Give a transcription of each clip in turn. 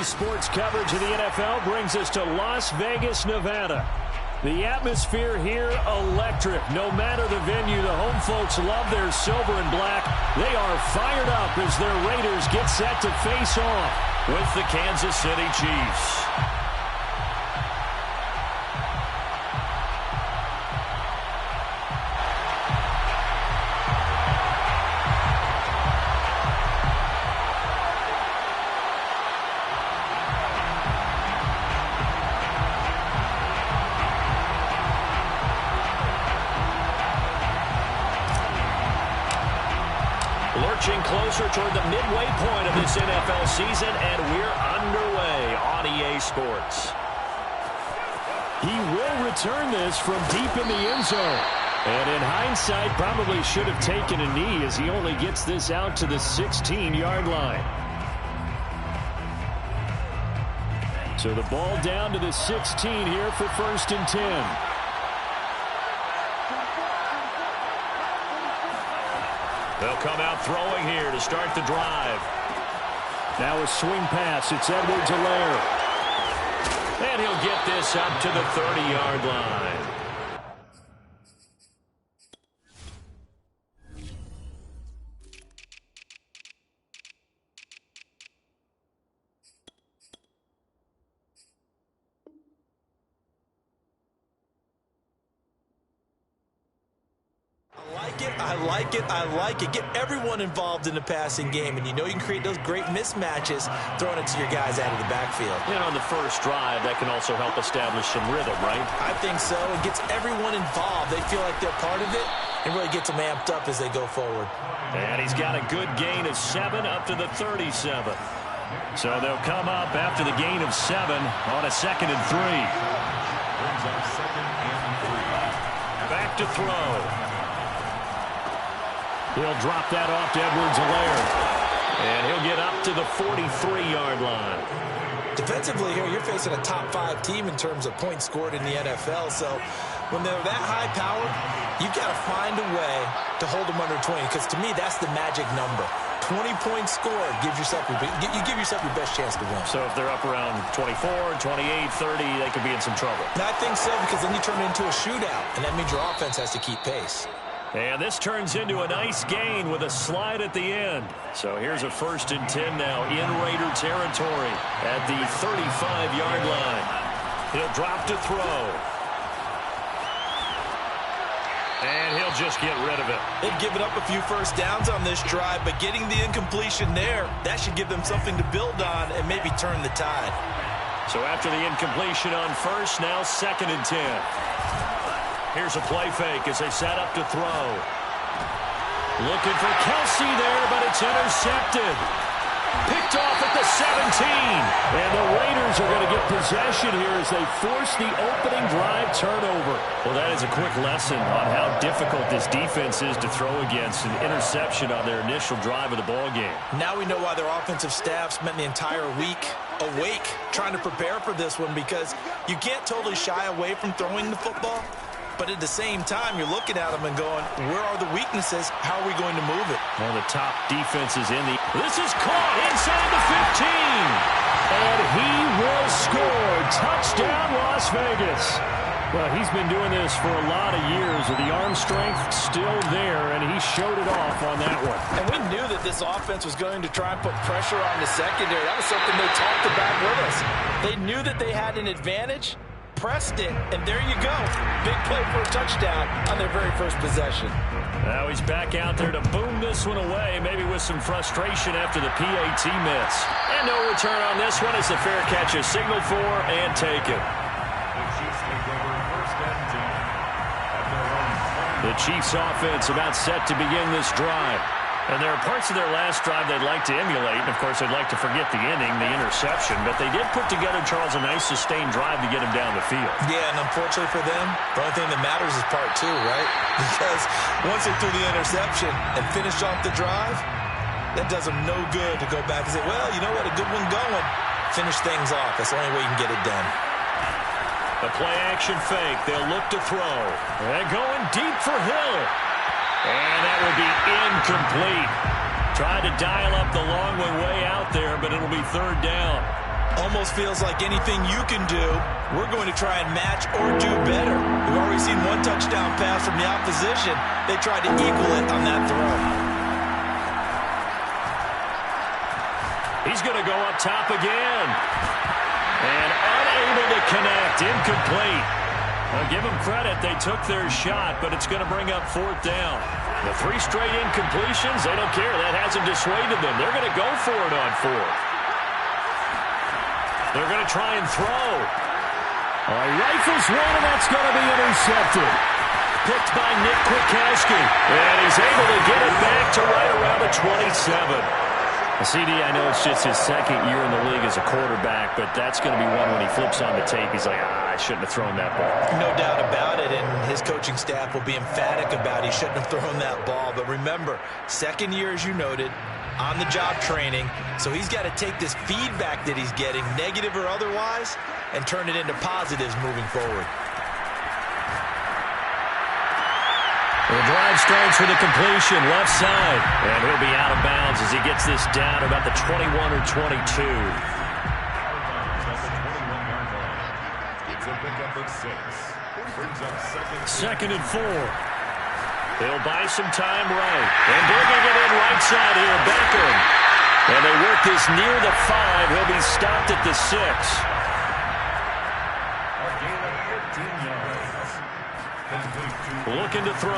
sports coverage of the NFL brings us to Las Vegas, Nevada. The atmosphere here, electric. No matter the venue, the home folks love their silver and black. They are fired up as their Raiders get set to face off with the Kansas City Chiefs. Lurching closer toward the midway point of this NFL season, and we're underway on EA Sports. He will return this from deep in the end zone. And in hindsight, probably should have taken a knee as he only gets this out to the 16-yard line. So the ball down to the 16 here for 1st and 10. They'll come out throwing here to start the drive. Now a swing pass. It's Edwards-Helaire. And he'll get this up to the 30-yard line. I like it. Get everyone involved in the passing game, and you know you can create those great mismatches throwing it to your guys out of the backfield. And on the first drive, that can also help establish some rhythm, right? I think so. It gets everyone involved. They feel like they're part of it and really gets them amped up as they go forward. And he's got a good gain of 7 up to the 37. So they'll come up after the gain of 7 on a 2nd and 3. Brings up 2nd and 3. Back to throw. He'll drop that off to Edwards-Helaire. And he'll get up to the 43-yard line. Defensively here, you're facing a top 5 team in terms of points scored in the NFL. So when they're that high powered, you've got to find a way to hold them under 20. Because to me, that's the magic number. 20 points scored gives yourself you give yourself your best chance to win. So if they're up around 24, 28, 30, they could be in some trouble. And I think so, because then you turn it into a shootout, and that means your offense has to keep pace. And this turns into a nice gain with a slide at the end. So here's a 1st and 10 now in Raider territory at the 35-yard line. He'll drop to throw. And he'll just get rid of it. They've given up a few first downs on this drive, but getting the incompletion there, that should give them something to build on and maybe turn the tide. So after the incompletion on first, now 2nd and 10. Here's a play fake as they set up to throw. Looking for Kelsey there, but it's intercepted. Picked off at the 17. And the Raiders are going to get possession here as they force the opening drive turnover. Well, that is a quick lesson on how difficult this defense is to throw against an interception on their initial drive of the ballgame. Now we know why their offensive staff spent the entire week awake trying to prepare for this one, because you can't totally shy away from throwing the football. But at the same time, you're looking at them and going, where are the weaknesses? How are we going to move it? One of the top defenses in the... This is caught inside the 15. And he will score. Touchdown, Las Vegas. Well, he's been doing this for a lot of years with the arm strength still there, and he showed it off on that one. And we knew that this offense was going to try and put pressure on the secondary. That was something they talked about with us. They knew that they had an advantage, pressed it, and there you go. Big play for a touchdown on their very first possession. Now he's back out there to boom this one away, maybe with some frustration after the PAT miss. And no return on this one as the fair catch is signaled for and taken. The Chiefs offense about set to begin this drive. And there are parts of their last drive they'd like to emulate. And, of course, they'd like to forget the inning, the interception. But they did put together, Charles, a nice sustained drive to get him down the field. Yeah, and unfortunately for them, the only thing that matters is part 2, right? Because once they threw the interception and finished off the drive, that does them no good to go back and say, well, you know what, a good one going. Finish things off. That's the only way you can get it done. The play-action fake. They'll look to throw. And going deep for Hill. And that will be incomplete. Tried to dial up the long one way out there, but it'll be 3rd down. Almost feels like anything you can do, we're going to try and match or do better. We've already seen one touchdown pass from the opposition. They tried to equal it on that throw. He's going to go up top again. And unable to connect. Incomplete. I'll give them credit. They took their shot, but it's going to bring up 4th down. The 3 straight incompletions, they don't care. That hasn't dissuaded them. They're going to go for it on 4th. They're going to try and throw. Rifles one, and that's going to be intercepted. Picked by Nick Kwiatkowski. And he's able to get it back to right around the 27. CD, I know it's just his 2nd year in the league as a quarterback, but that's going to be one when he flips on the tape. He's like, I shouldn't have thrown that ball. No doubt about it, and his coaching staff will be emphatic about he shouldn't have thrown that ball. But remember, 2nd year, as you noted, on-the-job training, so he's got to take this feedback that he's getting, negative or otherwise, and turn it into positives moving forward. The drive starts with a completion, left side. And he'll be out of bounds as he gets this down about the 21 or 22. It's a pickup of 6. Brings up 2nd and 4. They'll buy some time right. And bringing it in right side here, Beckham. And they work this near the 5. He'll be stopped at the 6. A gain of 15 yards. Looking to throw.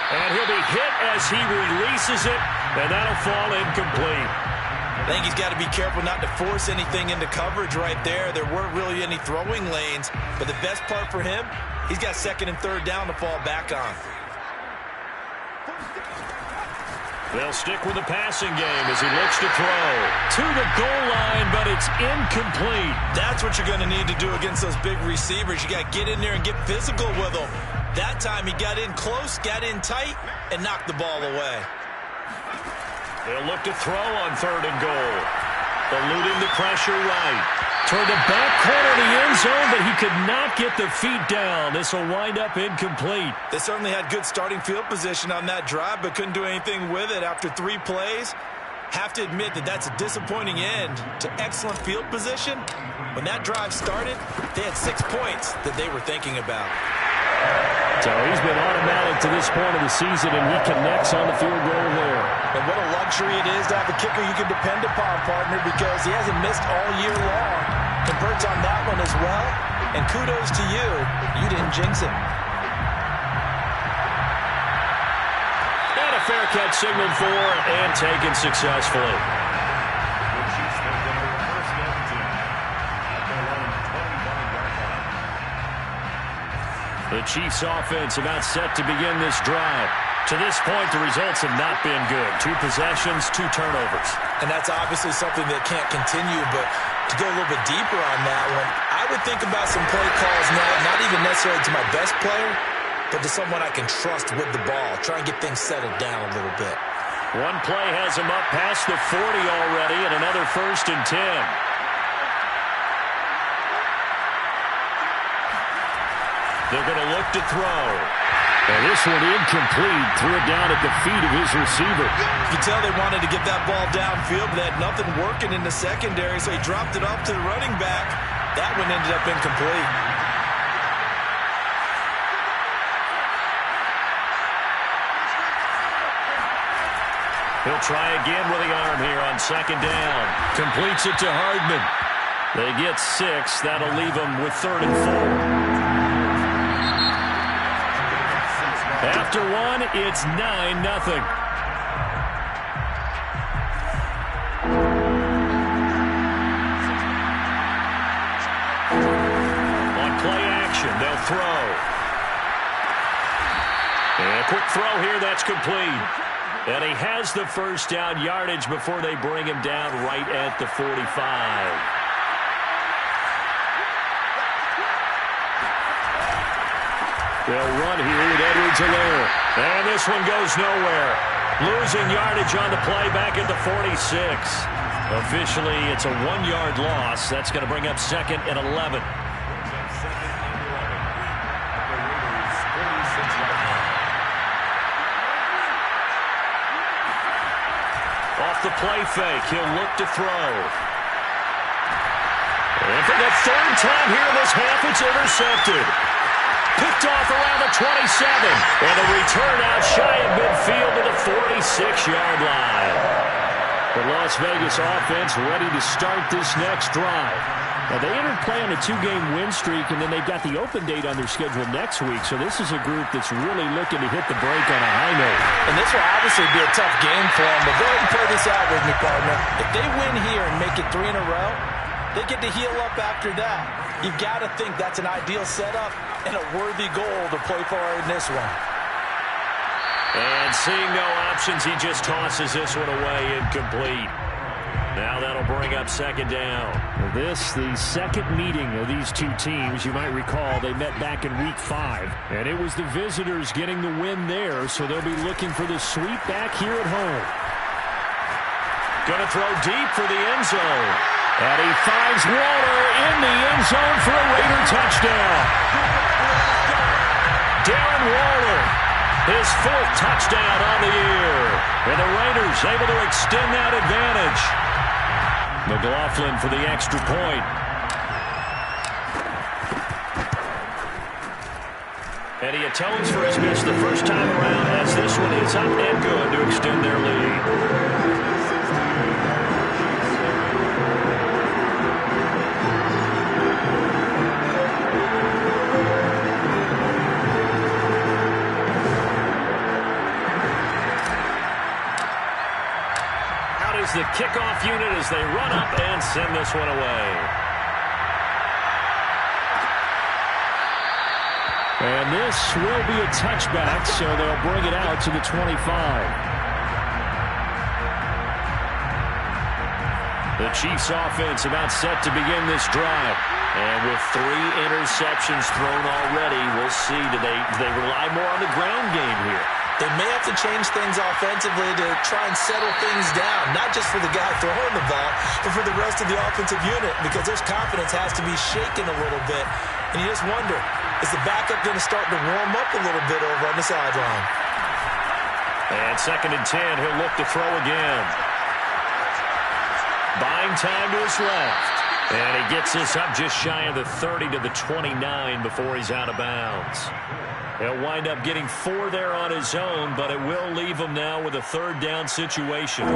And he'll be hit as he releases it, and that'll fall incomplete. I think he's got to be careful not to force anything into coverage right there. There weren't really any throwing lanes, but the best part for him, he's got 2nd and 3rd down to fall back on. They'll stick with the passing game as he looks to throw. To the goal line, but it's incomplete. That's what you're going to need to do against those big receivers. You got to get in there and get physical with them. That time he got in close, got in tight, and knocked the ball away. They'll look to throw on 3rd and goal. Eluding the pressure right. Toward the back corner of the end zone, but he could not get the feet down. This will wind up incomplete. They certainly had good starting field position on that drive, but couldn't do anything with it after 3 plays. Have to admit that that's a disappointing end to excellent field position. When that drive started, they had 6 points that they were thinking about. So he's been automatic to this point of the season, and he connects on the field goal there. And what a luxury it is to have a kicker you can depend upon, partner, because he hasn't missed all year long. Converts on that one as well, and kudos to you. You didn't jinx it. And a fair catch signaled for and taken successfully. The Chiefs offense about set to begin this drive. To this point, the results have not been good. 2 possessions, 2 turnovers. And that's obviously something that can't continue, but to go a little bit deeper on that one, I would think about some play calls now, not even necessarily to my best player, but to someone I can trust with the ball. Try and get things settled down a little bit. One play has him up past the 40 already, and another 1st and 10. They're going to look to throw. And this one incomplete. Threw it down at the feet of his receiver. You can tell they wanted to get that ball downfield, but they had nothing working in the secondary, so he dropped it off to the running back. That one ended up incomplete. He'll try again with the arm here on 2nd down. Completes it to Hardman. They get 6. That'll leave them with 3rd and 4. After 1, it's 9-0. On play action, they'll throw. And a quick throw here, that's complete. And he has the 1st down yardage before they bring him down right at the 45. They'll run here with Edwards-Helaire. And this one goes nowhere. Losing yardage on the play back at the 46. Officially, it's a 1-yard loss. That's going to bring up 2nd and 11. Off the play fake, he'll look to throw. And for the third time here in this half, it's intercepted. Picked off around the 27. And a return out shy of midfield to the 46-yard line. The Las Vegas offense ready to start this next drive. Now, they entered play on a 2-game win streak, and then they've got the open date on their schedule next week. So this is a group that's really looking to hit the break on a high note. And this will obviously be a tough game for them, but go ahead and play this out with me, partner. If they win here and make it 3 in a row, they get to heal up after that. You've got to think that's an ideal setup and a worthy goal to play for in this one. And seeing no options, he just tosses this one away, incomplete. Now that'll bring up second down. This, the second meeting of these two teams. You might recall they met back in Week 5. And it was the visitors getting the win there, so they'll be looking for the sweep back here at home. Going to throw deep for the end zone. And he finds Waller in the end zone for a Raider touchdown. Darren Waller, his 4th touchdown on the year. And the Raiders able to extend that advantage. McLaughlin for the extra point. And he atones for his miss the first time around as this one is up and good to extend their lead. The kickoff unit as they run up and send this one away. And this will be a touchback, so they'll bring it out to the 25. The Chiefs offense about set to begin this drive. And with 3 interceptions thrown already, we'll see. Do they rely more on the ground game here? They may have to change things offensively to try and settle things down, not just for the guy throwing the ball, but for the rest of the offensive unit, because their confidence has to be shaken a little bit. And you just wonder, is the backup going to start to warm up a little bit over on the sideline? And 2nd and 10, he'll look to throw again. Buying time to his left. And he gets this up just shy of the 30 to the 29 before he's out of bounds. He'll wind up getting 4 there on his own, but it will leave him now with a 3rd down situation.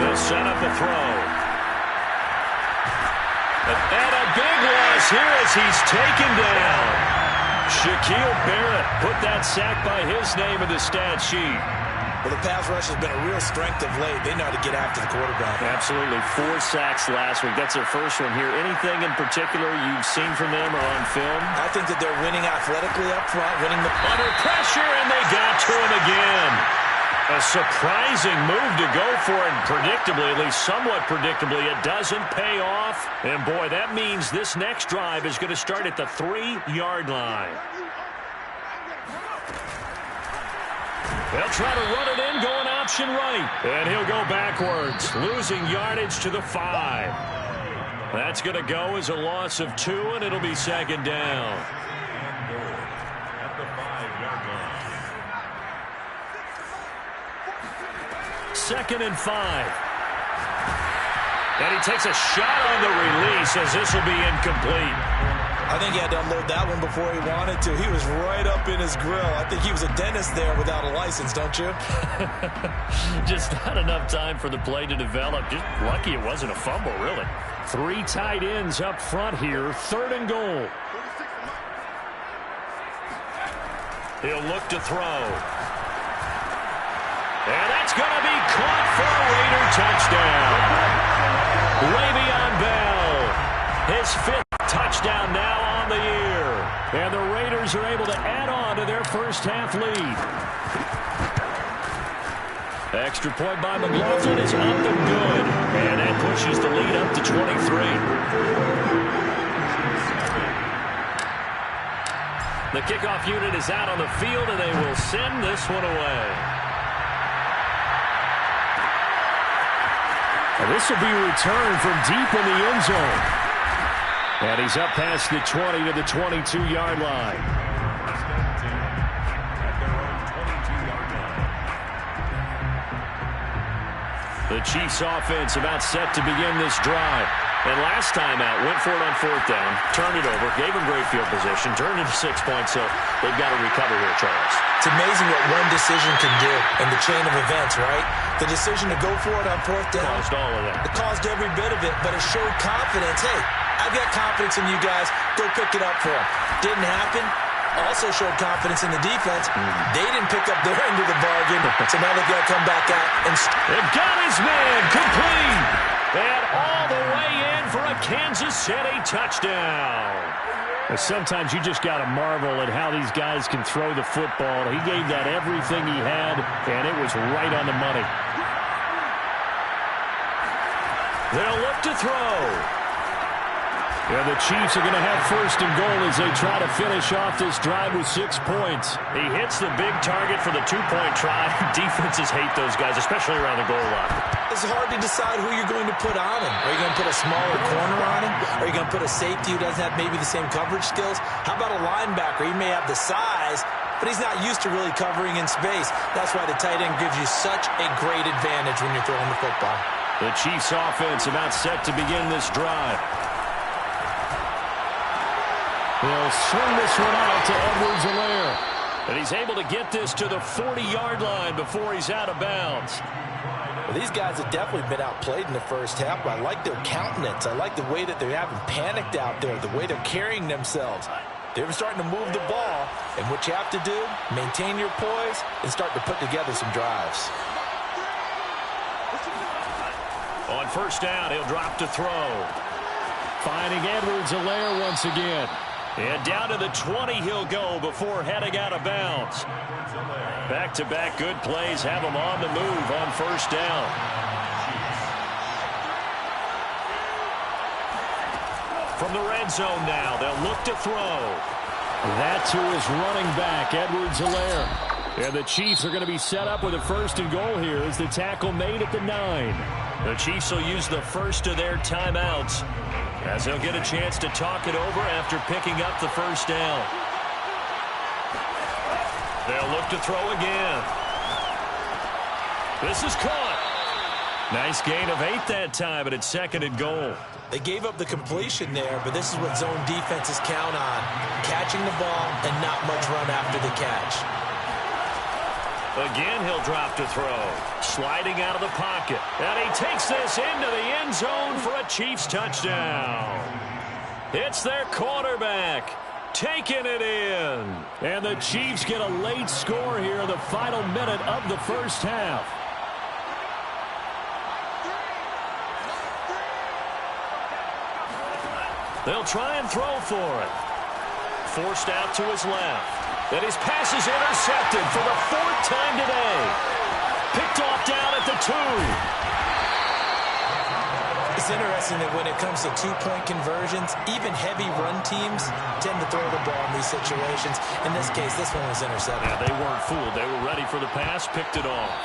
They'll set up a throw. And a big loss here as he's taken down. Shaquille Barrett put that sack by his name in the stat sheet. Well, the pass rush has been a real strength of late. They know how to get after the quarterback. Absolutely. 4 sacks last week. That's their first one here. Anything in particular you've seen from them or on film? I think that they're winning athletically up front, winning the... Under pressure, and they got to him again. A surprising move to go for it, and predictably, at least somewhat predictably, it doesn't pay off. And, boy, that means this next drive is going to start at the 3-yard line. They'll try to run it in, going option right. And he'll go backwards, losing yardage to the 5. That's going to go as a loss of 2, and it'll be 2nd down. At the 5-yard line. 2nd and 5. And he takes a shot on the release as this will be incomplete. I think he had to unload that one before he wanted to. He was right up in his grill. I think he was a dentist there without a license, don't you? Just not enough time for the play to develop. Just lucky it wasn't a fumble, really. 3 tight ends up front here. 3rd and goal. He'll look to throw. And that's going to be caught for a Raider touchdown. Le'Veon Bell, his 5th touchdown now on the year. And the Raiders are able to add on to their first half lead. Extra point by McLaughlin is up and good. And that pushes the lead up to 23. The kickoff unit is out on the field, and they will send this one away. And this will be returned from deep in the end zone. And he's up past the 20 to the 22-yard line. The Chiefs offense about set to begin this drive. And last time out, went for it on 4th down, turned it over, gave them great field position, turned it to 6 points, so they've got to recover here, Charles. It's amazing what one decision can do in the chain of events, right? The decision to go for it on 4th down. Caused all of that. It caused every bit of it, but it showed confidence. Hey, I've got confidence in you guys. Go pick it up for them. Didn't happen. Also showed confidence in the defense. They didn't pick up their end of the bargain, so now they've got to come back out and... They've got his man complete. And all the way in for a Kansas City touchdown. Sometimes you just got to marvel at how these guys can throw the football. He gave that everything he had, and it was right on the money. They'll look to throw. Yeah, the Chiefs are going to have 1st and goal as they try to finish off this drive with 6 points. He hits the big target for the 2-point try. Defenses hate those guys, especially around the goal line. It's hard to decide who you're going to put on him. Are you going to put a smaller corner on him? Are you going to put a safety who doesn't have maybe the same coverage skills? How about a linebacker? He may have the size, but he's not used to really covering in space. That's why the tight end gives you such a great advantage when you're throwing the football. The Chiefs offense about set to begin this drive. They'll swing this one out to Edwards-Helaire. And he's able to get this to the 40-yard line before he's out of bounds. Well, these guys have definitely been outplayed in the first half, but I like their countenance. I like the way that they're having panicked out there, the way they're carrying themselves. They're starting to move the ball, and what you have to do, maintain your poise and start to put together some drives. On 1st down, he'll drop to throw. Finding Edwards-Helaire once again. And down to the 20 he'll go before heading out of bounds. Back-to-back good plays have him on the move on 1st down. From the red zone now, they'll look to throw. That to his running back, Edwards-Helaire. And the Chiefs are going to be set up with a 1st and goal here as the tackle made at the 9. The Chiefs will use the first of their timeouts as they'll get a chance to talk it over after picking up the 1st down. They'll look to throw again. This is caught. Nice gain of 8 that time, but it's 2nd and goal. They gave up the completion there, but this is what zone defenses count on. Catching the ball and not much run after the catch. Again, he'll drop to throw. Sliding out of the pocket. And he takes this into the end zone for a Chiefs touchdown. It's their quarterback taking it in. And the Chiefs get a late score here in the final minute of the 1st half. They'll try and throw for it. Forced out to his left. And his pass is intercepted for the 4th time today. Picked off down at the 2. It's interesting that when it comes to 2-point conversions, even heavy run teams tend to throw the ball in these situations. In this case, this one was intercepted. Yeah, they weren't fooled. They were ready for the pass, picked it off.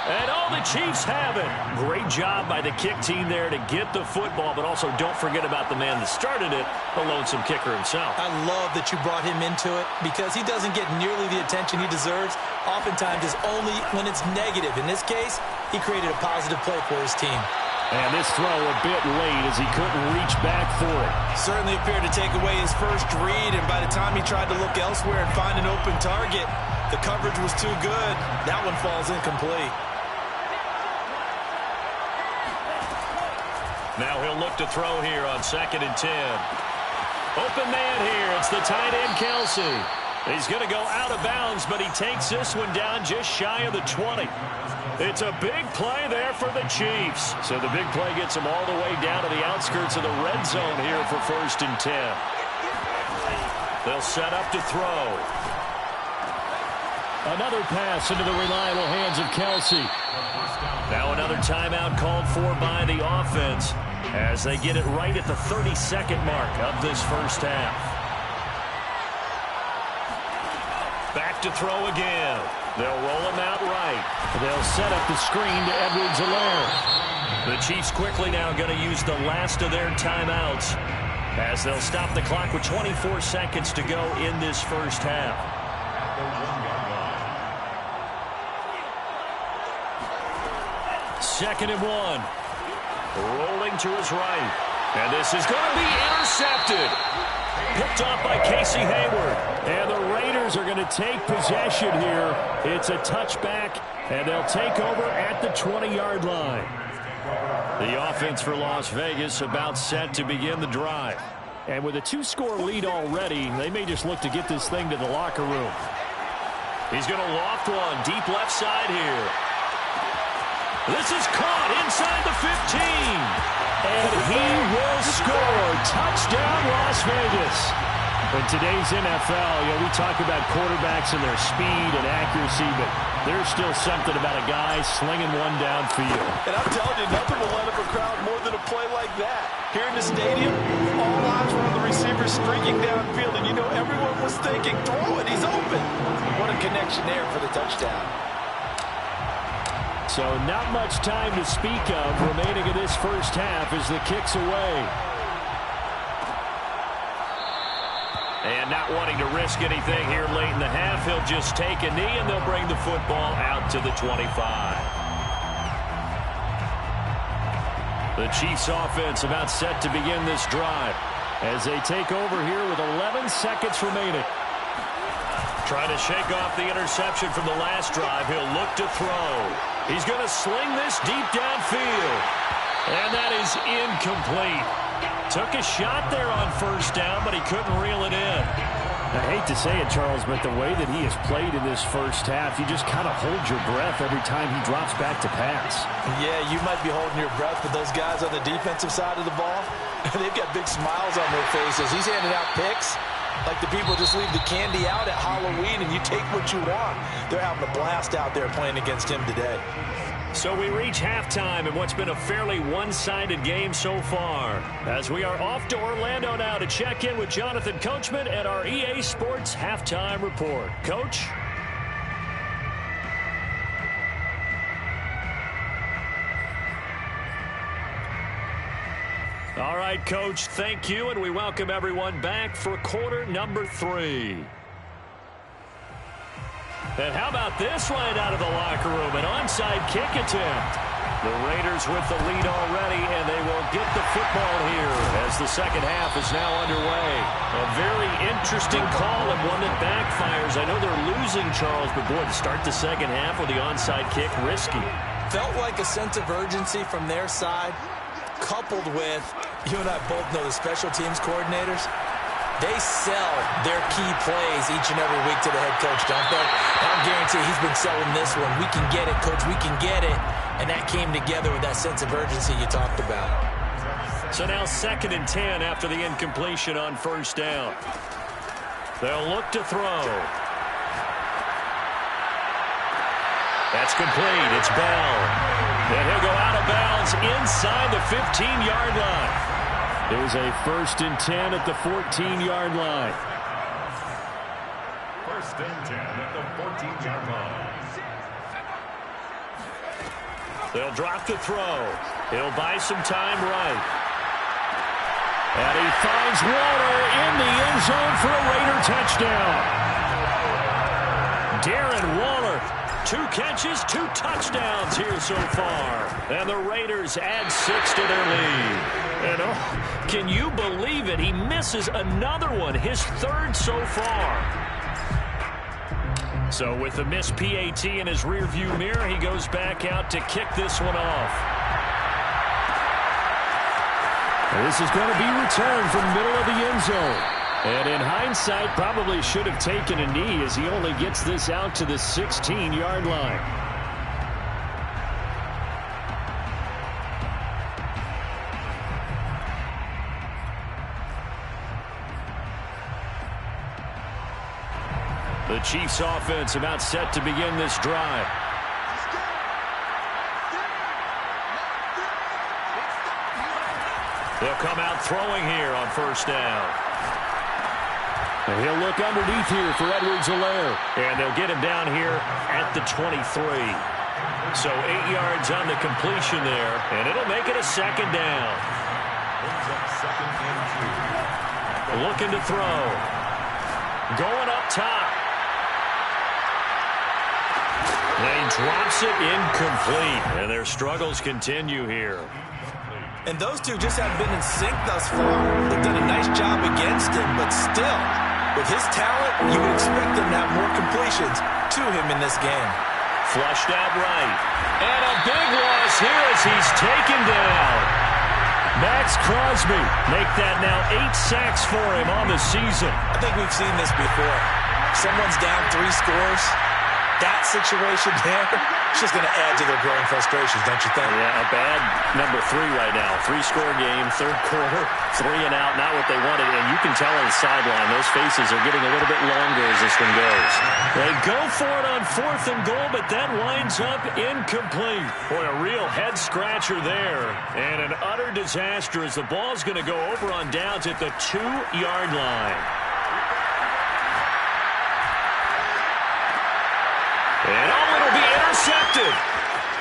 And the Chiefs have it. Great job by the kick team there to get the football, but also don't forget about the man that started it, the lonesome kicker himself. I love that you brought him into it because he doesn't get nearly the attention he deserves. Oftentimes it's only when it's negative. In this case, he created a positive play for his team. And this throw a bit late as he couldn't reach back for it. Certainly appeared to take away his first read, and by the time he tried to look elsewhere and find an open target, the coverage was too good. That one falls incomplete. Now he'll look to throw here on 2nd and 10. Open man here. It's the tight end, Kelsey. He's going to go out of bounds, but he takes this one down just shy of the 20. It's a big play there for the Chiefs. So the big play gets them all the way down to the outskirts of the red zone here for 1st and 10. They'll set up to throw. Another pass into the reliable hands of Kelsey. Now another timeout called for by the offense as they get it right at the 32nd mark of this 1st half. Back to throw again. They'll roll him out right. They'll set up the screen to Edwards-Helaire. The Chiefs quickly now going to use the last of their timeouts as they'll stop the clock with 24 seconds to go in this 1st half. 2nd and 1. Rolling to his right. And this is going to be intercepted. Picked off by Casey Hayward. And the Raiders are going to take possession here. It's a touchback, and they'll take over at the 20-yard line. The offense for Las Vegas about set to begin the drive. And with a 2-score lead already, they may just look to get this thing to the locker room. He's going to loft one deep left side here. This is caught inside the 15. And he will score. Touchdown, Las Vegas. In today's NFL, we talk about quarterbacks and their speed and accuracy, but there's still something about a guy slinging one downfield. And I'm telling you, nothing will light up a crowd more than a play like that. Here in the stadium, all eyes were on the receiver streaking downfield, and everyone was thinking, throw it, he's open. What a connection there for the touchdown. So not much time to speak of remaining in this first half as the kick's away. And not wanting to risk anything here late in the half, he'll just take a knee, and they'll bring the football out to the 25. The Chiefs offense about set to begin this drive as they take over here with 11 seconds remaining. Trying to shake off the interception from the last drive. He'll look to throw. He's going to sling this deep downfield. And that is incomplete. Took a shot there on first down, but he couldn't reel it in. I hate to say it, Charles, but the way that he has played in this first half, you just kind of hold your breath every time he drops back to pass. Yeah, you might be holding your breath, but those guys on the defensive side of the ball, they've got big smiles on their faces. He's handing out picks like the people just leave the candy out at Halloween and you take what you want. They're having a blast out there playing against him today. So we reach halftime in what's been a fairly one-sided game so far. As we are off to Orlando now to check in with Jonathan Coachman at our EA Sports Halftime Report. Coach? All right, Coach, thank you, and we welcome everyone back for quarter number 3. And how about this right out of the locker room? An onside kick attempt. The Raiders with the lead already, and they will get the football here as the second half is now underway. A very interesting call and one that backfires. I know they're losing, Charles, but boy, to start the second half with the onside kick, risky. Felt like a sense of urgency from their side, coupled with, you and I both know the special teams coordinators. They sell their key plays each and every week to the head coach, don't they? I'll guarantee he's been selling this one. We can get it, coach. We can get it. And that came together with that sense of urgency you talked about. So now 2nd and 10 after the incompletion on first down. They'll look to throw. That's complete. It's Bell. And he'll go out of bounds inside the 15-yard line. It was a 1st and 10 at the 14-yard line. 1st and 10 at the 14-yard line. They'll drop the throw. He'll buy some time right. And he finds Waller in the end zone for a Raider touchdown. Darren Waller, 2 catches, 2 touchdowns here so far. And the Raiders add 6 to their lead. And oh, can you believe it? He misses another one, his 3rd so far. So with the missed PAT in his rearview mirror, he goes back out to kick this one off. And this is going to be returned from the middle of the end zone. And in hindsight, probably should have taken a knee as he only gets this out to the 16-yard line. The Chiefs offense about set to begin this drive. They'll come out throwing here on first down. And he'll look underneath here for Edwards-Helaire. And they'll get him down here at the 23. So 8 yards on the completion there. And it'll make it a 2nd down. Looking to throw. Going up top. And he drops it incomplete. And their struggles continue here. And those two just haven't been in sync thus far. They've done a nice job against him, but still, with his talent, you would expect them to have more completions to him in this game. Flushed out right. And a big loss here as he's taken down. Max Crosby make that now 8 sacks for him on the season. I think we've seen this before. Someone's down 3 scores. That situation there, it's just going to add to their growing frustrations, don't you think? Yeah, a bad number 3 right now. 3-score game, third quarter, 3 and out, not what they wanted. And you can tell on the sideline, those faces are getting a little bit longer as this one goes. They go for it on 4th and goal, but that winds up incomplete. Boy, a real head-scratcher there. And an utter disaster as the ball's going to go over on downs at the 2-yard line. And it'll be intercepted.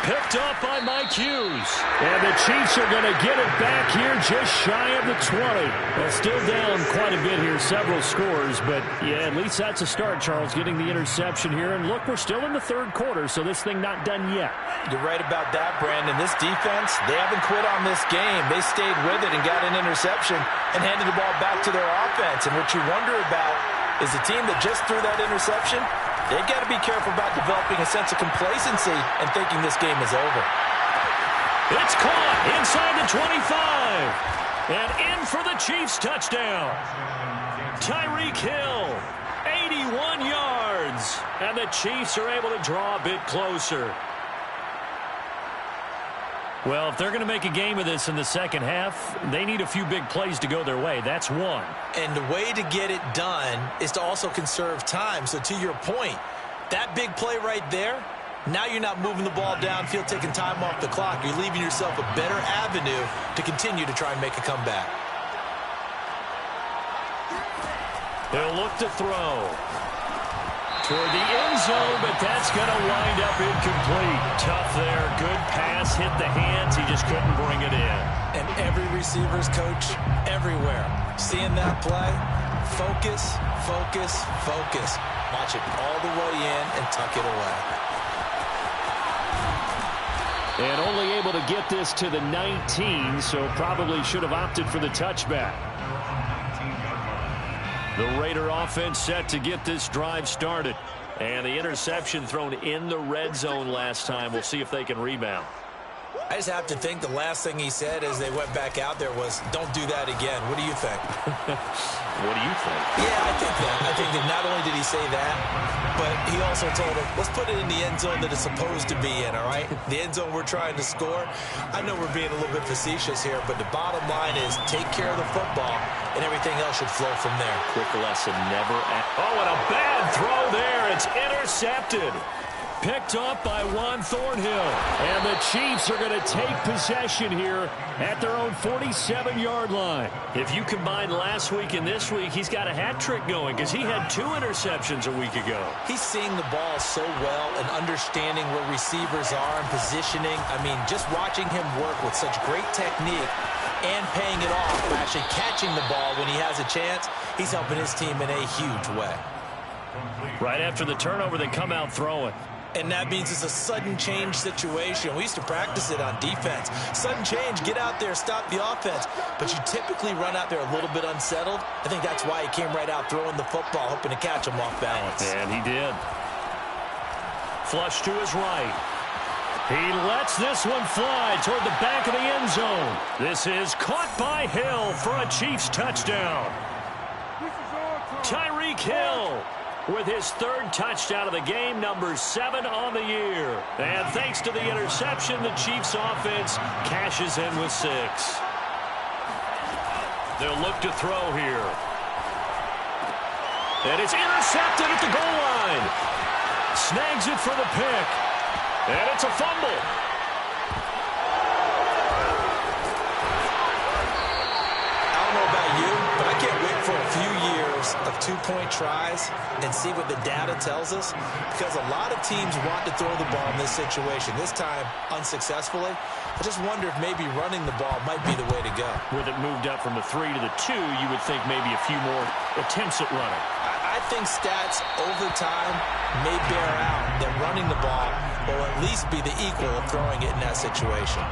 Picked up by Mike Hughes. And the Chiefs are going to get it back here just shy of the 20. Well, still down quite a bit here, several scores. But, yeah, at least that's a start, Charles, getting the interception here. And, look, we're still in the third quarter, so this thing not done yet. You're right about that, Brandon. This defense, they haven't quit on this game. They stayed with it and got an interception and handed the ball back to their offense. And what you wonder about is the team that just threw that interception, they've got to be careful about developing a sense of complacency and thinking this game is over. It's caught inside the 25. And in for the Chiefs touchdown. Tyreek Hill, 81 yards. And the Chiefs are able to draw a bit closer. Well, if they're going to make a game of this in the second half, they need a few big plays to go their way. That's one. And the way to get it done is to also conserve time. So to your point, that big play right there, now you're not moving the ball downfield, taking time off the clock. You're leaving yourself a better avenue to continue to try and make a comeback. They'll look to throw. Toward the end zone, but that's going to wind up incomplete. Tough there. Good pass. Hit the hands. He just couldn't bring it in. And every receiver's coach everywhere, seeing that play, focus, focus, focus. Watch it all the way in and tuck it away. And only able to get this to the 19, so probably should have opted for the touchback. The Raider offense set to get this drive started. And the interception thrown in the red zone last time. We'll see if they can rebound. I just have to think the last thing he said as they went back out there was, don't do that again. What do you think? What do you think? Yeah, I think that. I think that not only did he say that, but he also told him, let's put it in the end zone that it's supposed to be in, all right? The end zone we're trying to score. I know we're being a little bit facetious here, but the bottom line is take care of the football, and everything else should flow from there. Quick lesson, never... Oh, and a bad throw there. It's intercepted. Picked up by Juan Thornhill. And the Chiefs are going to take possession here at their own 47-yard line. If you combine last week and this week, he's got a hat trick going because he had 2 interceptions a week ago. He's seeing the ball so well and understanding where receivers are and positioning. I mean, just watching him work with such great technique and paying it off by actually catching the ball when he has a chance, he's helping his team in a huge way. Right after the turnover, they come out throwing. And that means it's a sudden change situation. We used to practice it on defense. Sudden change, get out there, stop the offense. But you typically run out there a little bit unsettled. I think that's why he came right out throwing the football, hoping to catch him off balance. And he did. Flush to his right. He lets this one fly toward the back of the end zone. This is caught by Hill for a Chiefs touchdown. Tyreek Hill with his 3rd touchdown of the game, number 7 on the year. And thanks to the interception, the Chiefs offense cashes in with 6. They'll look to throw here. And it's intercepted at the goal line. Snags it for the pick. And it's a fumble. I don't know about you, but I can't wait for a few years of 2-point tries and see what the data tells us, because a lot of teams want to throw the ball in this situation. This time, unsuccessfully. I just wonder if maybe running the ball might be the way to go. With it moved up from the 3 to the 2, you would think maybe a few more attempts at running. I think stats over time may bear out that running the ball but will at least be the equal of throwing it in that situation.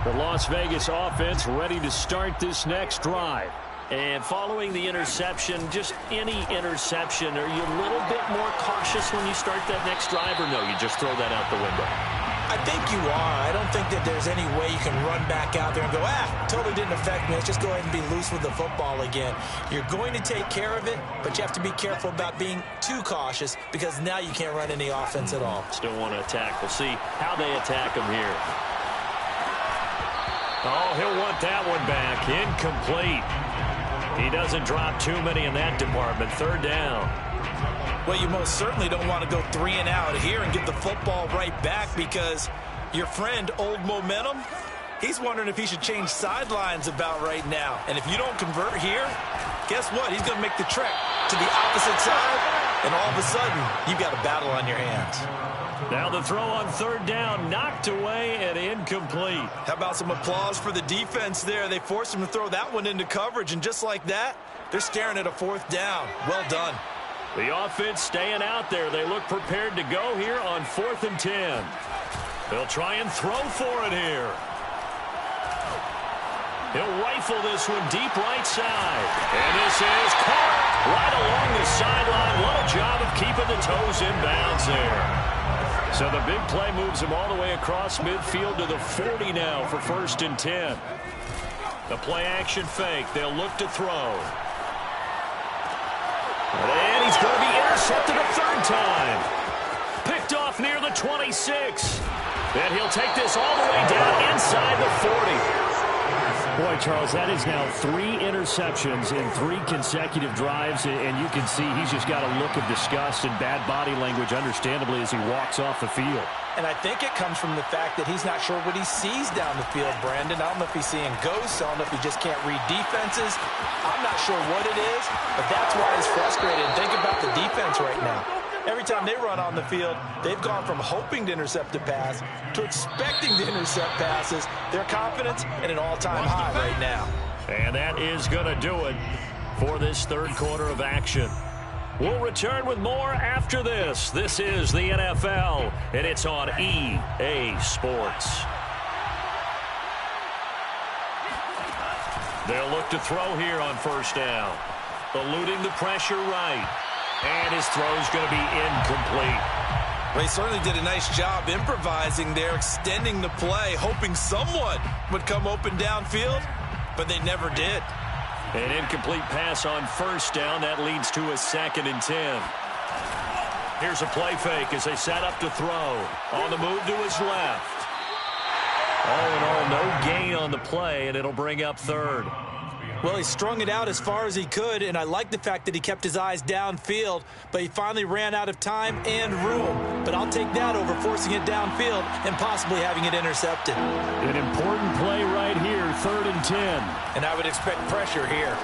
The Las Vegas offense ready to start this next drive. And following the interception, just any interception, are you a little bit more cautious when you start that next drive, or no, you just throw that out the window? I think you are. I don't think that there's any way you can run back out there and go, totally didn't affect me. Let's just go ahead and be loose with the football again. You're going to take care of it, but you have to be careful about being too cautious because now you can't run any offense at all. Still want to attack. We'll see how they attack him here. Oh, he'll want that one back. Incomplete. He doesn't drop too many in that department. Third down. Well, you most certainly don't want to go 3 and out here and get the football right back because your friend, Old Momentum, he's wondering if he should change sidelines about right now. And if you don't convert here, guess what? He's going to make the trek to the opposite side, and all of a sudden, you've got a battle on your hands. Now the throw on third down, knocked away and incomplete. How about some applause for the defense there? They forced him to throw that one into coverage, and just like that, they're staring at a 4th down. Well done. The offense staying out there. They look prepared to go here on 4th and 10. They'll try and throw for it here. He'll rifle this one deep right side. And this is caught right along the sideline. What a job of keeping the toes in bounds there. So the big play moves him all the way across midfield to the 40 now for 1st and 10. The play action fake. They'll look to throw. And he's going to be intercepted a 3rd time. Picked off near the 26. And he'll take this all the way down inside the 40. Boy, Charles, that is now 3 interceptions in 3 consecutive drives, and you can see he's just got a look of disgust and bad body language, understandably, as he walks off the field. And I think it comes from the fact that he's not sure what he sees down the field, Brandon. I don't know if he's seeing ghosts. I don't know if he just can't read defenses. I'm not sure what it is, but that's why he's frustrated. Think about the defense right now. Every time they run on the field, they've gone from hoping to intercept a pass to expecting to intercept passes. Their confidence at an all-time high right now. And that is going to do it for this 3rd quarter of action. We'll return with more after this. This is the NFL, and it's on EA Sports. They'll look to throw here on 1st down. Eluding the pressure right. And his throw's going to be incomplete. Well, he certainly did a nice job improvising there, extending the play, hoping someone would come open downfield, but they never did. An incomplete pass on 1st down. That leads to a 2nd and 10. Here's a play fake as they set up to throw. On the move to his left. All in all, no gain on the play, and it'll bring up 3rd. Well, he strung it out as far as he could, and I like the fact that he kept his eyes downfield, but he finally ran out of time and room. But I'll take that over forcing it downfield and possibly having it intercepted. An important play right here, 3rd and 10. And I would expect pressure here.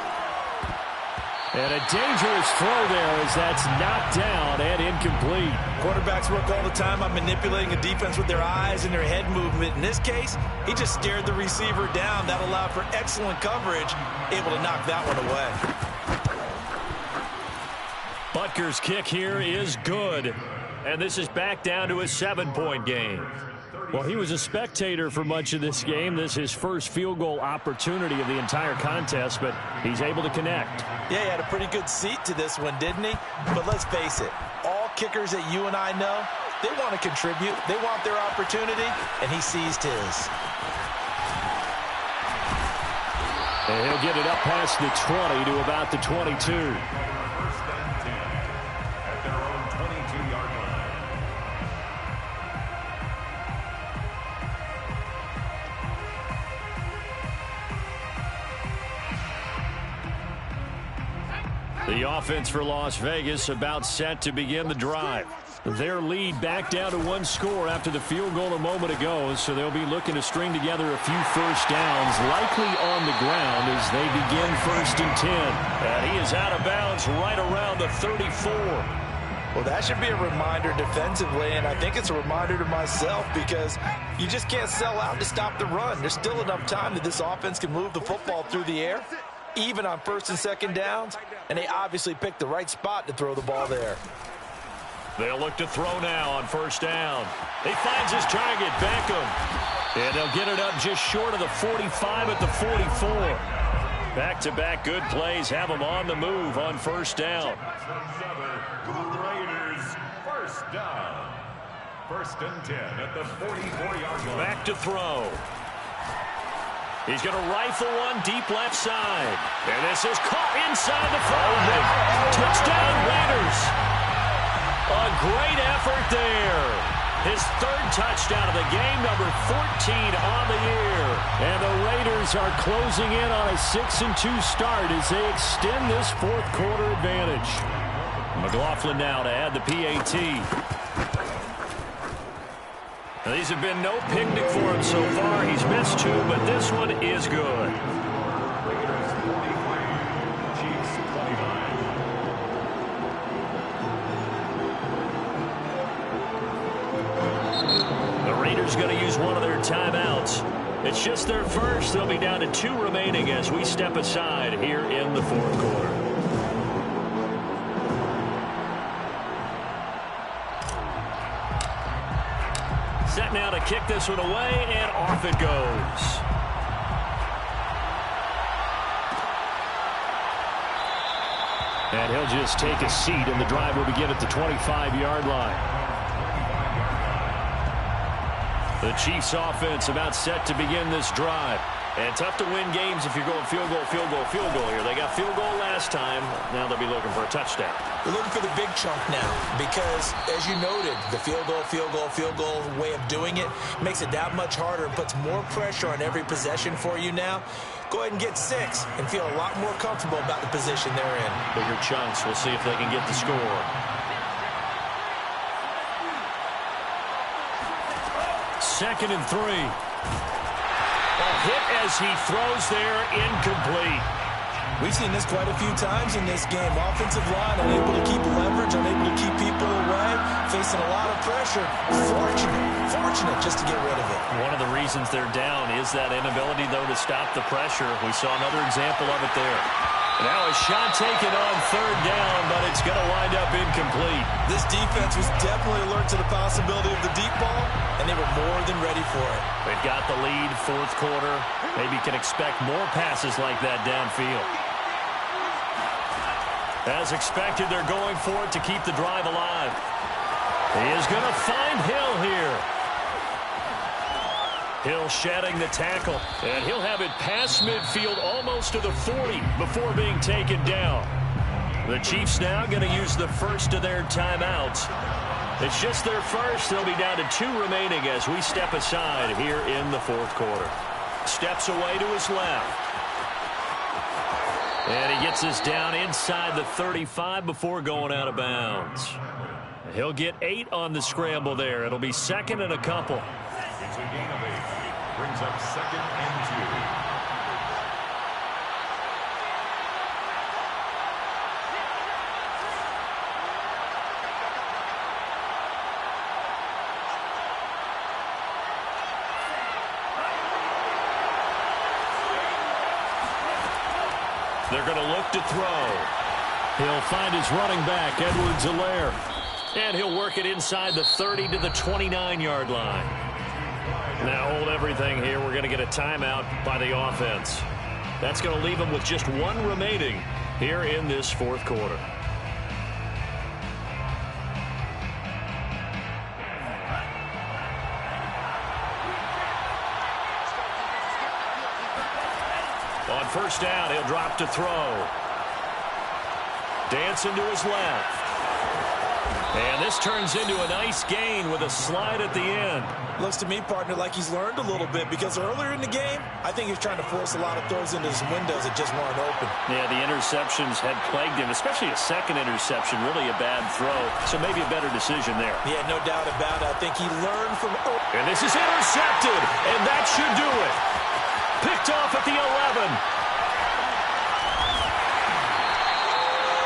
And a dangerous throw there as that's knocked down and incomplete. Quarterbacks work all the time on manipulating a defense with their eyes and their head movement. In this case, he just stared the receiver down. That allowed for excellent coverage, able to knock that one away. Butker's kick here is good. And this is back down to a 7-point game. Well, he was a spectator for much of this game. This is his first field goal opportunity of the entire contest, but he's able to connect. Yeah, he had a pretty good seat to this one, didn't he? But let's face it, all kickers that you and I know, they want to contribute. They want their opportunity, and he seized his. And he'll get it up past the 20 to about the 22. The offense for Las Vegas about set to begin the drive. Their lead back down to 1 score after the field goal a moment ago, so they'll be looking to string together a few 1st downs, likely on the ground as they begin 1st and 10. And he is out of bounds right around the 34. Well, that should be a reminder defensively, and I think it's a reminder to myself because you just can't sell out to stop the run. There's still enough time that this offense can move the football through the air, even on 1st and 2nd downs, and they obviously picked the right spot to throw the ball there. They'll look to throw now on first down. He finds his target, Beckham. And they'll get it up just short of the 45 at the 44. Back-to-back good plays have them on the move on first down. Raiders, first down. First and 10 at the 44-yard line. Back to throw. He's going to rifle one deep left side. And this is caught inside the 5. Touchdown, Raiders. A great effort there. His third touchdown of the game, number 14 on the year. And the Raiders are closing in on a 6-2 start as they extend this fourth quarter advantage. McLaughlin now to add the PAT. Now, these have been no picnic for him so far. He's missed 2, but this one is good. Raiders 43, Chiefs 29. The Raiders going to use one of their timeouts. It's just their first. They'll be down to 2 remaining as we step aside here in the fourth quarter. Set now to kick this one away, and off it goes. And he'll just take a seat, and the drive will begin at the 25-yard line. The Chiefs offense about set to begin this drive. And tough to win games if you're going field goal, field goal, field goal here. They got field goal last time. Now they'll be looking for a touchdown. They're looking for the big chunk now because, as you noted, the field goal way of doing it makes it that much harder and puts more pressure on every possession for you now. Go ahead and get 6 and feel a lot more comfortable about the position they're in. Bigger chunks. We'll see if they can get the score. Second and 3. A hit as he throws there, incomplete. We've seen this quite a few times in this game. Offensive line unable to keep leverage, unable to keep people away, facing a lot of pressure. Fortunate just to get rid of it. One of the reasons they're down is that inability, though, to stop the pressure. We saw another example of it there. Now a shot taken on third down, but it's going to wind up incomplete. This defense was definitely alert to the possibility of the deep ball, and they were more than ready for it. They've got the lead, fourth quarter. Maybe can expect more passes like that downfield. As expected, they're going for it to keep the drive alive. He is going to find Hill here. Hill shedding the tackle, and he'll have it past midfield almost to the 40 before being taken down. The Chiefs now going to use the first of their timeouts. It's just their first. They'll be down to 2 remaining as we step aside here in the fourth quarter. Steps away to his left. And he gets us down inside the 35 before going out of bounds. He'll get 8 on the scramble there. It'll be second and a couple. It's a gain of 8. Brings up second and 2. They're going to look to throw. He'll find his running back, Edwards-Helaire. And he'll work it inside the 30 to the 29-yard line. Now hold everything here. We're going to get a timeout by the offense. That's going to leave them with just 1 remaining here in this fourth quarter. On first down, he'll drop to throw. Dancing to his left. And this turns into a nice gain with a slide at the end. Looks to me, partner, like he's learned a little bit because earlier in the game, I think he was trying to force a lot of throws into some windows that just weren't open. Yeah, the interceptions had plagued him, especially a second interception, really a bad throw. So maybe a better decision there. Yeah, no doubt about it. I think he learned from... And this is intercepted, and that should do it. Picked off at the 11.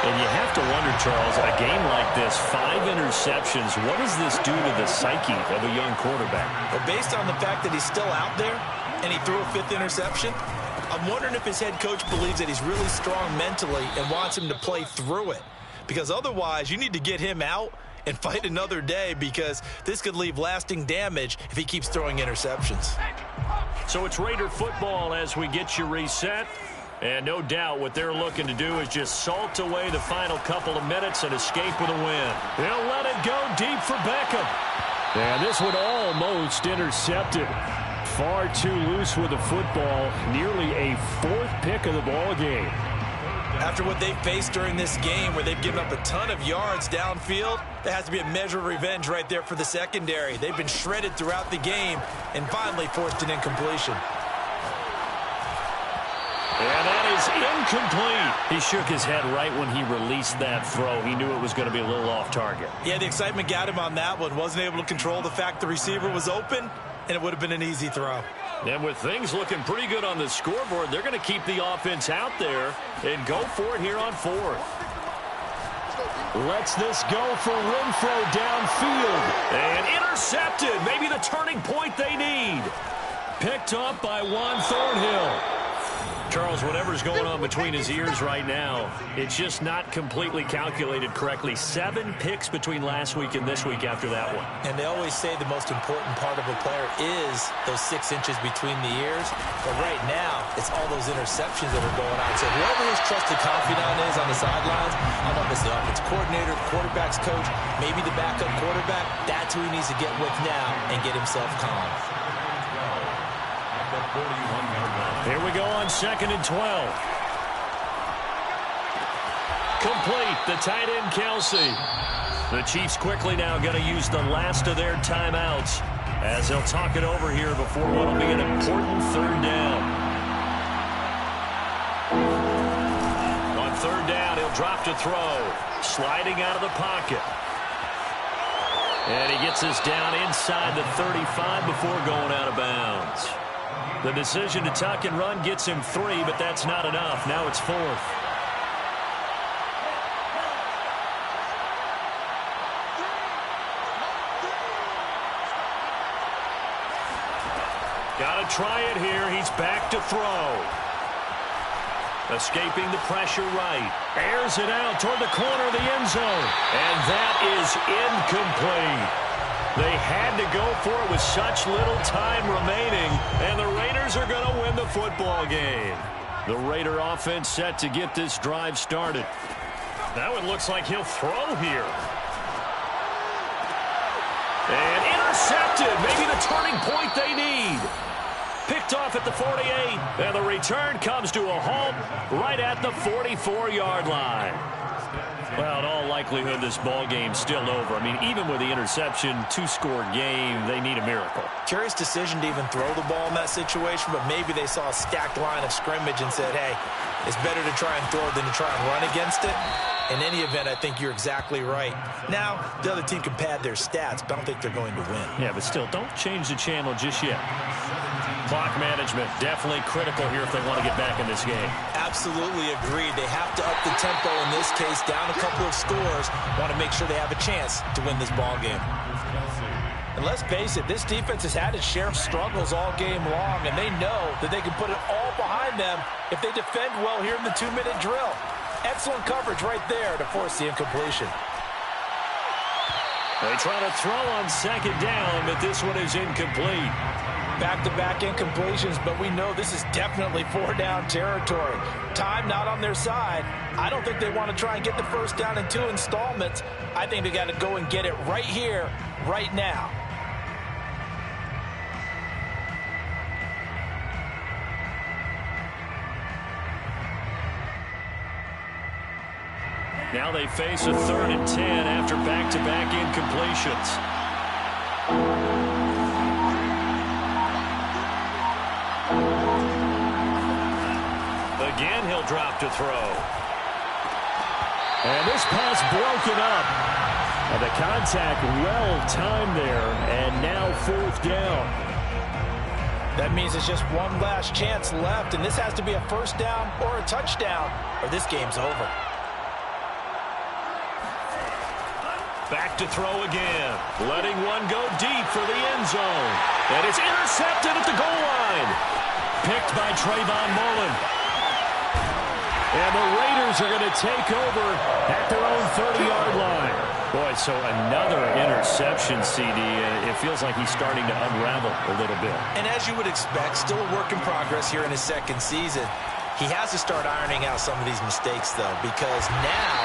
And you have to wonder, Charles, a game like this, 5 interceptions, what does this do to the psyche of a young quarterback? Well, based on the fact that he's still out there and he threw a 5th interception, I'm wondering if his head coach believes that he's really strong mentally and wants him to play through it. Because otherwise, you need to get him out and fight another day, because this could leave lasting damage if he keeps throwing interceptions. So it's Raider football as we get you reset. And no doubt what they're looking to do is just salt away the final couple of minutes and escape with a win. They'll let it go deep for Beckham. And this one almost intercepted. Far too loose with the football. Nearly a fourth pick of the ball game. After what they've faced during this game, where they've given up a ton of yards downfield, there has to be a measure of revenge right there for the secondary. They've been shredded throughout the game and finally forced an incompletion. And that is incomplete. He shook his head right when he released that throw. He knew it was going to be a little off target. Yeah, the excitement got him on that one. Wasn't able to control the fact the receiver was open, and it would have been an easy throw. And with things looking pretty good on the scoreboard, they're going to keep the offense out there and go for it here on fourth. Lets this go for Renfro downfield. And intercepted. Maybe the turning point they need. Picked up by Juan Thornhill. Charles, whatever's going on between his ears right now, it's just not completely calculated correctly. 7 picks between last week and this week after that one. And they always say the most important part of a player is those 6 inches between the ears. But right now, it's all those interceptions that are going on. So whoever his trusted confidant is on the sidelines, I don't know if it's the offensive coordinator, the quarterback's coach, maybe the backup quarterback, that's who he needs to get with now and get himself calm. Here we go on 2nd and 12. Complete, the tight end Kelsey. The Chiefs quickly now going to use the last of their timeouts as they'll talk it over here before what will be an important 3rd down. On 3rd down, he'll drop to throw. Sliding out of the pocket. And he gets this down inside the 35 before going out of bounds. The decision to tuck and run gets him 3, but that's not enough. Now it's 4th. Got to try it here. He's back to throw. Escaping the pressure right. Airs it out toward the corner of the end zone. And that is incomplete. They had to go for it with such little time remaining, and the Raiders are going to win the football game. The Raider offense set to get this drive started. Now it looks like he'll throw here. And intercepted. Maybe the turning point they need. Picked off at the 48, and the return comes to a halt right at the 44-yard line. Well, in all likelihood, this ball game's still over. I mean, even with the interception, 2-score game, they need a miracle. Curious decision to even throw the ball in that situation, but maybe they saw a stacked line of scrimmage and said, hey, it's better to try and throw it than to try and run against it. In any event, I think you're exactly right. Now, the other team can pad their stats, but I don't think they're going to win. Yeah, but still, don't change the channel just yet. Clock management, definitely critical here if they want to get back in this game. Absolutely agreed. They have to up the tempo in this case, down a couple of scores, want to make sure they have a chance to win this ball game. And let's face it, this defense has had its share of struggles all game long, and they know that they can put it all behind them if they defend well here in the 2-minute drill. Excellent coverage right there to force the incompletion. They try to throw on 2nd down, but this one is incomplete. Back-to-back incompletions, but we know this is definitely 4-down territory. Time not on their side. I don't think they want to try and get the 1st down in 2 installments. I think they got to go and get it right here, right now. Now they face a 3rd and 10 after back-to-back incompletions. Again, he'll drop to throw. And this pass broken up. And the contact well-timed there, and now 4th down. That means it's just one last chance left, and this has to be a 1st down or a touchdown, or this game's over. Back to throw again. Letting one go deep for the end zone. And it's intercepted at the goal line. Picked by Trayvon Mullen. And the Raiders are going to take over at their own 30-yard line. Boy, so another interception, CD. It feels like he's starting to unravel a little bit. And as you would expect, still a work in progress here in his second season. He has to start ironing out some of these mistakes, though, because now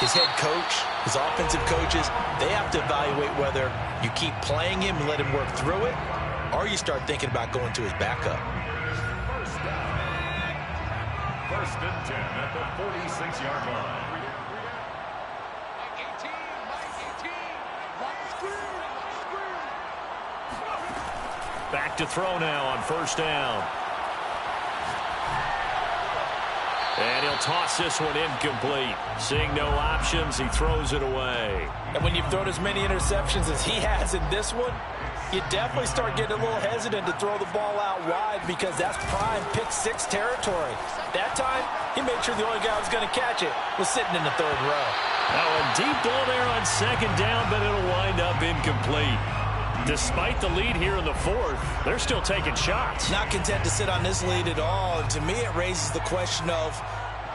his head coach, his offensive coaches, they have to evaluate whether you keep playing him and let him work through it, or you start thinking about going to his backup. First and 10 at the 46-yard line. Back to throw now on first down. And he'll toss this one incomplete. Seeing no options, he throws it away. And when you've thrown as many interceptions as he has in this one, you definitely start getting a little hesitant to throw the ball out wide because that's prime pick six territory. That time, he made sure the only guy who was going to catch it was sitting in the third row. Now a deep ball there on second down, but it'll wind up incomplete. Despite the lead here in the fourth, they're still taking shots. Not content to sit on this lead at all. And to me, it raises the question of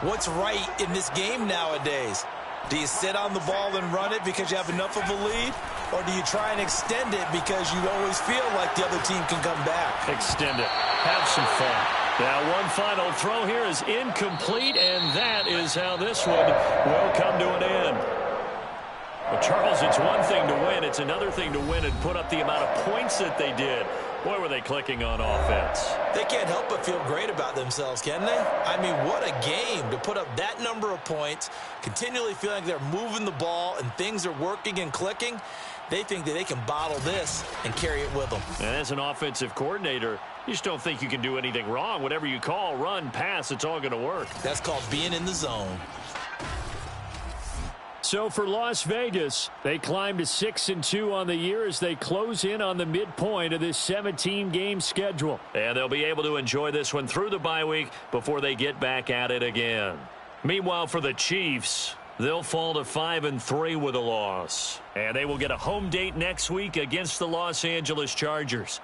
what's right in this game nowadays. Do you sit on the ball and run it because you have enough of a lead? Or do you try and extend it because you always feel like the other team can come back? Extend it. Have some fun. Now one final throw here is incomplete, and that is how this one will come to an end. Well, Charles, it's one thing to win. It's another thing to win and put up the amount of points that they did. Boy, were they clicking on offense. They can't help but feel great about themselves, can they? I mean, what a game to put up that number of points, continually feeling like they're moving the ball and things are working and clicking. They think that they can bottle this and carry it with them. And as an offensive coordinator, you just don't think you can do anything wrong. Whatever you call, run, pass, it's all going to work. That's called being in the zone. So for Las Vegas, they climb to 6-2 on the year as they close in on the midpoint of this 17-game schedule. And they'll be able to enjoy this one through the bye week before they get back at it again. Meanwhile, for the Chiefs, they'll fall to 5-3 with a loss. And they will get a home date next week against the Los Angeles Chargers.